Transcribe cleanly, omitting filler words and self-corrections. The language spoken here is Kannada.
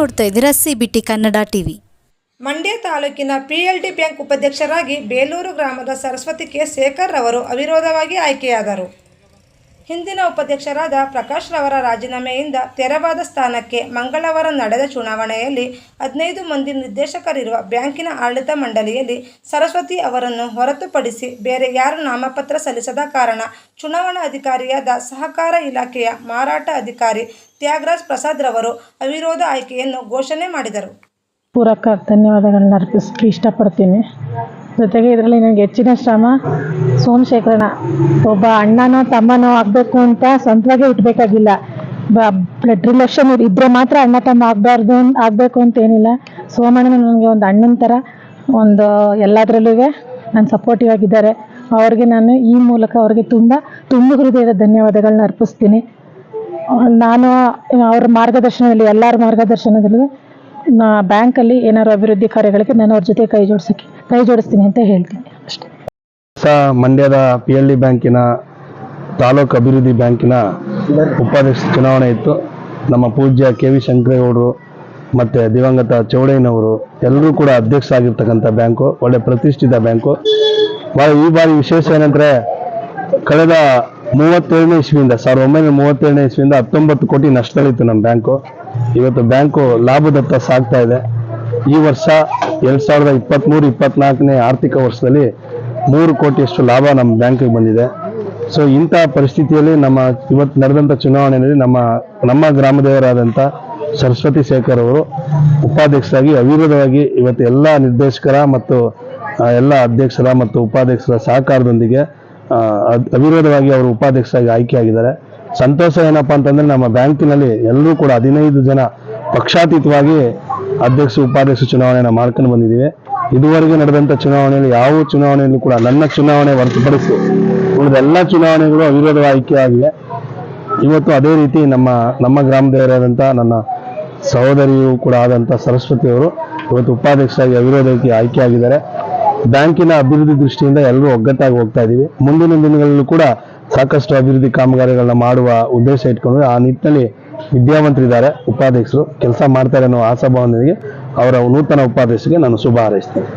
ನೋಡ್ತಾ ಇದ್ದೀರಾ ಸಿಬಿಟಿ ಕನ್ನಡ ಟಿವಿ. ಮಂಡ್ಯ ತಾಲೂಕಿನ ಪಿಎಲ್ಡಿ ಬ್ಯಾಂಕ್ ಉಪಾಧ್ಯಕ್ಷರಾಗಿ ಬೇಲೂರು ಗ್ರಾಮದ ಸರಸ್ವತಿ ಕೆ ಶೇಖರ್ ರವರು ಅವಿರೋಧವಾಗಿ ಆಯ್ಕೆಯಾದರು. ಹಿಂದಿನ ಉಪಾಧ್ಯಕ್ಷರಾದ ಪ್ರಕಾಶ್ ರವರ ರಾಜೀನಾಮೆಯಿಂದ ತೆರವಾದ ಸ್ಥಾನಕ್ಕೆ ಮಂಗಳವಾರ ನಡೆದ ಚುನಾವಣೆಯಲ್ಲಿ 15 ಮಂದಿ ನಿರ್ದೇಶಕರಿರುವ ಬ್ಯಾಂಕಿನ ಆಡಳಿತ ಮಂಡಳಿಯಲ್ಲಿ ಸರಸ್ವತಿ ಅವರನ್ನು ಹೊರತುಪಡಿಸಿ ಬೇರೆ ಯಾರು ನಾಮಪತ್ರ ಸಲ್ಲಿಸದ ಕಾರಣ ಚುನಾವಣಾ ಅಧಿಕಾರಿಯಾದ ಸಹಕಾರ ಇಲಾಖೆಯ ಮಾರಾಟ ಅಧಿಕಾರಿ ತ್ಯಾಗರಾಜ್ ಪ್ರಸಾದ್ ರವರು ಅವಿರೋಧ ಆಯ್ಕೆಯನ್ನು ಘೋಷಣೆ ಮಾಡಿದರು. ಪೂರಕ ಧನ್ಯವಾದಗಳನ್ನ ಅರ್ಪಿಸಲಿಕ್ಕೆ ಇಷ್ಟಪಡ್ತೀನಿ. ಜೊತೆಗೆ ಇದರಲ್ಲಿ ನನಗೆ ಹೆಚ್ಚಿನ ಶ್ರಮ ಸೋಮಶೇಖರಣ್ಣ ಒಬ್ಬ ಅಣ್ಣನೋ ತಮ್ಮನೋ ಆಗಬೇಕು ಅಂತ ಸ್ವಂತವಾಗಿ ಇಟ್ಬೇಕಾಗಿಲ್ಲ. ಬ್ಲಡ್ ರಿಲೇಷನ್ ಇದ್ದರೆ ಮಾತ್ರ ಅಣ್ಣ ತಮ್ಮ ಆಗಬೇಕು ಅಂತ ಏನಿಲ್ಲ. ಸೋಮಣ್ಣ ನನಗೆ ಒಂದು ಅಣ್ಣನ ಥರ ಒಂದು ಎಲ್ಲದರಲ್ಲೂ ನಾನು ಸಪೋರ್ಟಿವ್ ಆಗಿದ್ದಾರೆ. ಅವ್ರಿಗೆ ನಾನು ಈ ಮೂಲಕ ಅವ್ರಿಗೆ ತುಂಬ ಹೃದಯದ ಧನ್ಯವಾದಗಳನ್ನ ಅರ್ಪಿಸ್ತೀನಿ. ನಾನು ಅವ್ರ ಮಾರ್ಗದರ್ಶನದಲ್ಲಿ ಎಲ್ಲರ ಮಾರ್ಗದರ್ಶನದಲ್ಲೂ ಬ್ಯಾಂಕಲ್ಲಿ ಏನಾದ್ರು ಅಭಿವೃದ್ಧಿ ಕಾರ್ಯಗಳಿಗೆ ನಾನು ಅವ್ರ ಜೊತೆ ಕೈ ಜೋಡಿಸ್ತೀನಿ ಅಂತ ಹೇಳ್ತೀನಿ ಅಷ್ಟೇ. ಮಂಡ್ಯದ PLD ಬ್ಯಾಂಕಿನ ತಾಲೂಕು ಅಭಿವೃದ್ಧಿ ಬ್ಯಾಂಕಿನ ಉಪಾಧ್ಯಕ್ಷ ಚುನಾವಣೆ ಇತ್ತು. ನಮ್ಮ ಪೂಜ್ಯ KV ಶಂಕರೇಗೌಡರು ಮತ್ತು ದಿವಂಗತ ಚೌಡಯ್ಯನವರು ಎಲ್ಲರೂ ಕೂಡ ಅಧ್ಯಕ್ಷ ಆಗಿರ್ತಕ್ಕಂಥ ಬ್ಯಾಂಕು, ಒಳ್ಳೆ ಪ್ರತಿಷ್ಠಿತ ಬ್ಯಾಂಕು. ಈ ಬಾರಿ ವಿಶೇಷ ಏನಂದರೆ ಕಳೆದ 1937ನೇ ಇಸ್ವಿಯಿಂದ 1937 ಕೋಟಿ ನಷ್ಟದಲ್ಲಿತ್ತು ನಮ್ಮ ಬ್ಯಾಂಕು. ಇವತ್ತು ಬ್ಯಾಂಕು ಲಾಭದತ್ತ ಸಾಗ್ತಾ ಇದೆ. ಈ ವರ್ಷ 2023-24ನೇ ಆರ್ಥಿಕ ವರ್ಷದಲ್ಲಿ 3 ಕೋಟಿಯಷ್ಟು ಲಾಭ ನಮ್ಮ ಬ್ಯಾಂಕಿಗೆ ಬಂದಿದೆ. ಸೊ ಇಂಥ ಪರಿಸ್ಥಿತಿಯಲ್ಲಿ ಇವತ್ತು ನಡೆದಂಥ ಚುನಾವಣೆಯಲ್ಲಿ ನಮ್ಮ ಗ್ರಾಮದೇವರಾದಂಥ ಸರಸ್ವತಿ ಶೇಖರ್ ಅವರು ಉಪಾಧ್ಯಕ್ಷರಾಗಿ ಅವಿರೋಧವಾಗಿ ಇವತ್ತು ಎಲ್ಲ ನಿರ್ದೇಶಕರ ಮತ್ತು ಎಲ್ಲ ಅಧ್ಯಕ್ಷರ ಮತ್ತು ಉಪಾಧ್ಯಕ್ಷರ ಸಹಕಾರದೊಂದಿಗೆ ಅವಿರೋಧವಾಗಿ ಅವರು ಉಪಾಧ್ಯಕ್ಷರಾಗಿ ಆಯ್ಕೆಯಾಗಿದ್ದಾರೆ. ಸಂತೋಷ ಏನಪ್ಪಾ ಅಂತಂದ್ರೆ ನಮ್ಮ ಬ್ಯಾಂಕಿನಲ್ಲಿ ಎಲ್ಲರೂ ಕೂಡ 15 ಜನ ಪಕ್ಷಾತೀತವಾಗಿ ಅಧ್ಯಕ್ಷ ಉಪಾಧ್ಯಕ್ಷ ಚುನಾವಣೆಯನ್ನು ಮಾಡ್ಕೊಂಡು ಬಂದಿದ್ದೀವಿ. ಇದುವರೆಗೆ ನಡೆದಂಥ ಚುನಾವಣೆಯಲ್ಲಿ ಯಾವ ಚುನಾವಣೆಯಲ್ಲೂ ಕೂಡ ನನ್ನ ಚುನಾವಣೆ ಹೊರತುಪಡಿಸಿ ಉಳಿದ ಎಲ್ಲ ಚುನಾವಣೆಗಳು ಅವಿರೋಧ ಆಯ್ಕೆಯಾಗಿವೆ. ಇವತ್ತು ಅದೇ ರೀತಿ ನಮ್ಮ ಗ್ರಾಮದೇವರಾದಂಥ ನನ್ನ ಸಹೋದರಿಯೂ ಕೂಡ ಆದಂಥ ಸರಸ್ವತಿ ಅವರು ಇವತ್ತು ಉಪಾಧ್ಯಕ್ಷರಾಗಿ ಅವಿರೋಧಕ್ಕೆ ಆಯ್ಕೆಯಾಗಿದ್ದಾರೆ. ಬ್ಯಾಂಕಿನ ಅಭಿವೃದ್ಧಿ ದೃಷ್ಟಿಯಿಂದ ಎಲ್ಲರೂ ಒಗ್ಗಟ್ಟಾಗಿ ಹೋಗ್ತಾ ಇದ್ದೀವಿ. ಮುಂದಿನ ದಿನಗಳಲ್ಲೂ ಕೂಡ ಸಾಕಷ್ಟು ಅಭಿವೃದ್ಧಿ ಕಾಮಗಾರಿಗಳನ್ನ ಮಾಡುವ ಉದ್ದೇಶ ಇಟ್ಕೊಂಡು ಆ ನಿಟ್ಟಿನಲ್ಲಿ ವಿದ್ಯಾವಂತರಿದ್ದಾರೆ, ಉಪಾಧ್ಯಕ್ಷರು ಕೆಲಸ ಮಾಡ್ತಾರೆ ಅನ್ನೋ ಆಶಾಭಾವನೆಗೆ ಅವರ ನೂತನ ಉಪಾಧ್ಯಕ್ಷರಿಗೆ ನಾನು ಶುಭ ಹಾರೈಸ್ತೇನೆ.